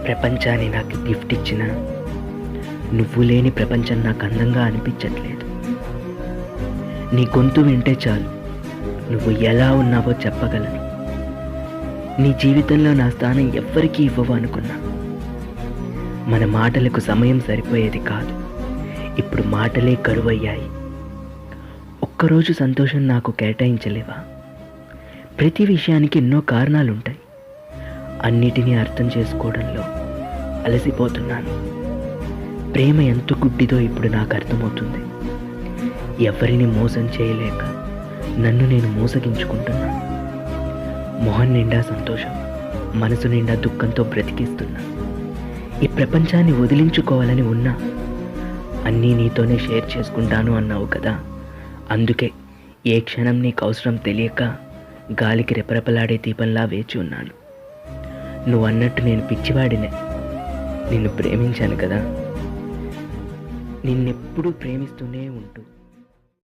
ప్రపంచాన్ని నాకు గిఫ్ట్ ఇచ్చిన నువ్వు లేని ప్రపంచం నాకు అందంగా అనిపించట్లేదు. నీ గొంతు వింటే చాలు నువ్వు ఎలా ఉన్నావో చెప్పగలను. నీ జీవితంలో నా స్థానం ఎవ్వరికీ ఇవ్వవు అనుకున్నా. మన మాటలకు సమయం సరిపోయేది కాదు, ఇప్పుడు మాటలే కరువయ్యాయి. ఒక్కరోజు సంతోషం నాకు కేటాయించలేవా? ప్రతి విషయానికి ఎన్నో కారణాలుంటాయి. అన్నిటినీ అర్థం చేసుకోవడంలో అలసిపోతున్నాను. ప్రేమ ఎంత గుడ్డిదో ఇప్పుడు నాకు అర్థమవుతుంది. ఎవరిని మోసం చేయలేక నన్ను నేను మోసగించుకుంటున్నాను. మొహం నిండా సంతోషం, మనసు నిండా దుఃఖంతో బ్రతికిస్తున్నా. ఈ ప్రపంచాన్ని వదిలించుకోవాలని ఉన్నా. అన్నీ నీతోనే షేర్ చేసుకుంటాను అన్నావు కదా, అందుకే ఏ క్షణం నీకు అవసరం తెలియక గాలికి రెపరెపలాడే దీపంలా వేచి ఉన్నాను. నువ్వు అన్నట్టు నేను పిచ్చివాడినే. నిన్ను ప్రేమించాను కదా, నిన్నెప్పుడూ ప్రేమిస్తూనే ఉంటూ